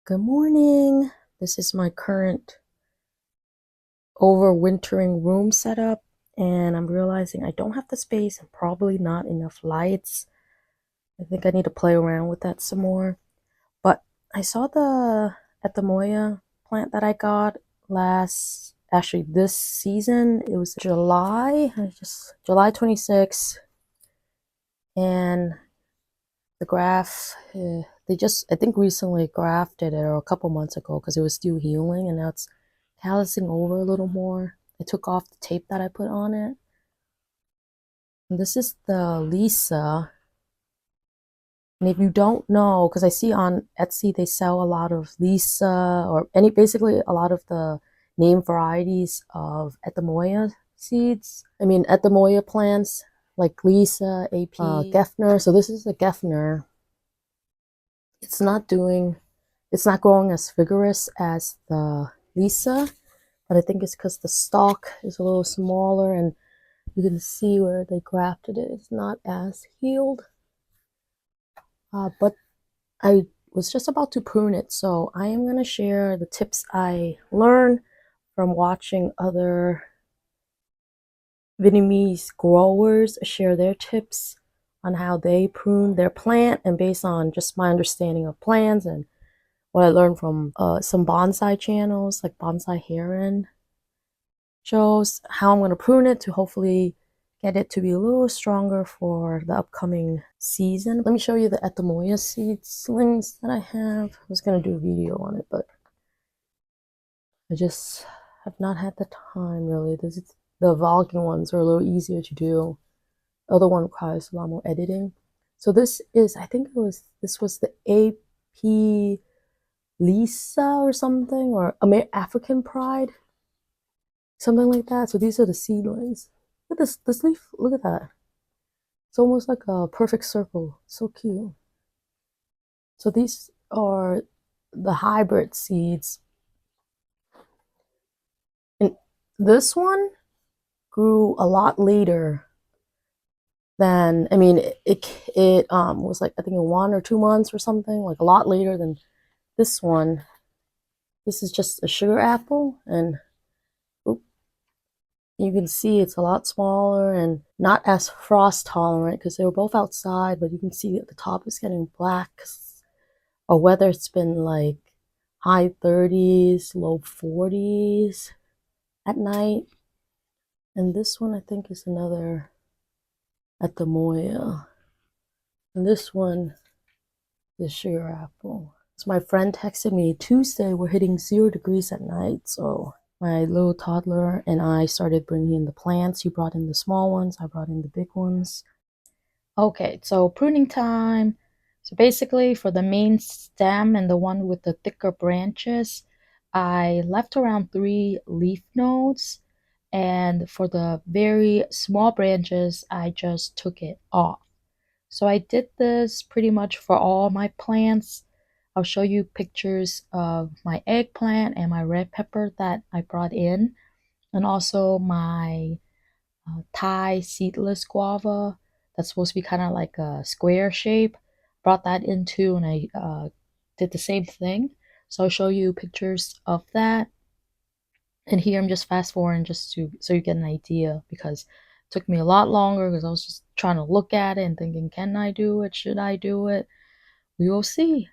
Good morning. This is my current overwintering room setup, and I'm realizing I don't have the space and probably not enough lights. I think I need to play around with that some more. But I saw the Atemoya plant that I got actually this season. It was July 26th, and the they just, I think recently grafted it, or a couple months ago, because it was still healing, and now it's callousing over a little more. I took off the tape that I put on it. And this is the Lisa. And if you don't know, because I see on Etsy they sell a lot of Lisa, or basically a lot of the name varieties of Atemoya seeds. Atemoya plants like Lisa, AP, Geffner. So this is a Geffner. It's not growing as vigorous as the Lisa, but I think it's because the stalk is a little smaller, and you can see where they grafted it. It's not as healed. But I was just about to prune it, so I am going to share the tips I learned from watching other Vietnamese growers share their tips on how they prune their plant, and based on just my understanding of plants and what I learned from some bonsai channels like Bonsai Heron shows how I'm going to prune it to hopefully get it to be a little stronger for the upcoming season. Let me show you the Atemoya seedlings that I have. I was going to do a video on it, but I just have not had the time really. The vlogging ones are a little easier to do. The other one requires a lot more editing. So this was the AP Lisa or something, or African Pride, something like that. So these are the seedlings. Look at this leaf, look at that. It's almost like a perfect circle. So cute. So these are the hybrid seeds. And this one grew a lot later than, it was like, I think 1 or 2 months or something, like a lot later than this one. This is just a sugar apple, and you can see it's a lot smaller and not as frost tolerant because they were both outside, but you can see at the top is getting black. Or whether it's been like high 30s, low 40s at night. And this one I think is another Atemoya. And this one is sugar apple. So my friend texted me Tuesday, we're hitting 0 degrees at night. So my little toddler and I started bringing in the plants. You brought in the small ones, I brought in the big ones. Okay, so pruning time. So basically for the main stem and the one with the thicker branches, I left around 3 leaf nodes. And for the very small branches, I just took it off. So I did this pretty much for all my plants. I'll show you pictures of my eggplant and my red pepper that I brought in, and also my Thai seedless guava that's supposed to be kind of like a square shape. Brought that in too, and I did the same thing. So I'll show you pictures of that. And here I'm just fast forwarding just so you get an idea, because it took me a lot longer because I was just trying to look at it and thinking, can I do it? Should I do it? We will see.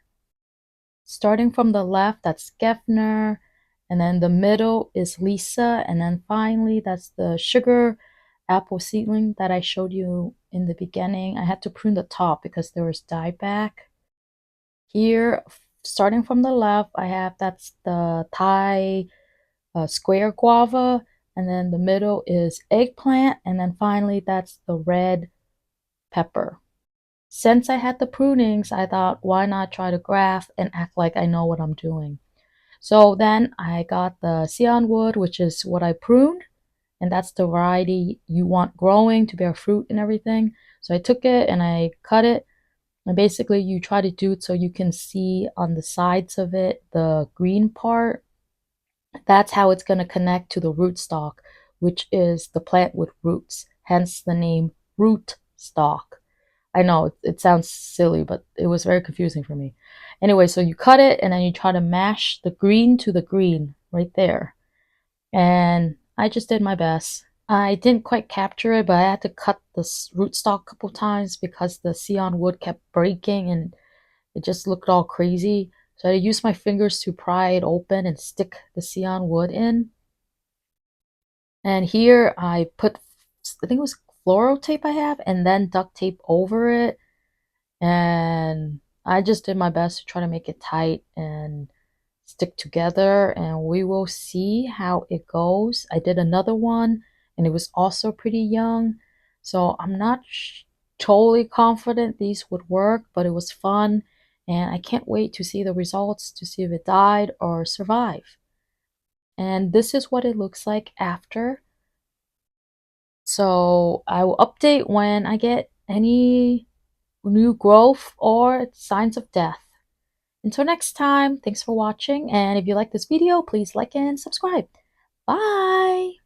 Starting from the left, that's Geffner, and then the middle is Lisa, and then finally that's the sugar apple seedling that I showed you in the beginning. I had to prune the top because there was dieback. Here, starting from the left, that's the Thai square guava, and then the middle is eggplant, and then finally that's the red pepper. Since I had the prunings, I thought, why not try to graft and act like I know what I'm doing? So then I got the Sion wood, which is what I pruned, and that's the variety you want growing to bear fruit and everything. So I took it and I cut it, and basically you try to do it so you can see on the sides of it the green part. That's how it's going to connect to the rootstock, which is the plant with roots, hence the name root stock. I know it sounds silly, but it was very confusing for me. Anyway, so you cut it and then you try to mash the green to the green right there. And I just did my best. I didn't quite capture it, but I had to cut the rootstock a couple times because the Ceylon wood kept breaking and it just looked all crazy. So I used my fingers to pry it open and stick the Ceylon wood in. And here I put, I think it was floral tape I have, and then duct tape over it. And I just did my best to try to make it tight and stick together, and we will see how it goes. I did another one and it was also pretty young, so I'm not totally confident these would work, but it was fun and I can't wait to see the results to see if it died or survived. And this is what it looks like after. So I will update when I get any new growth or signs of death. Until next time, thanks for watching, and if you like this video, please like and subscribe. Bye!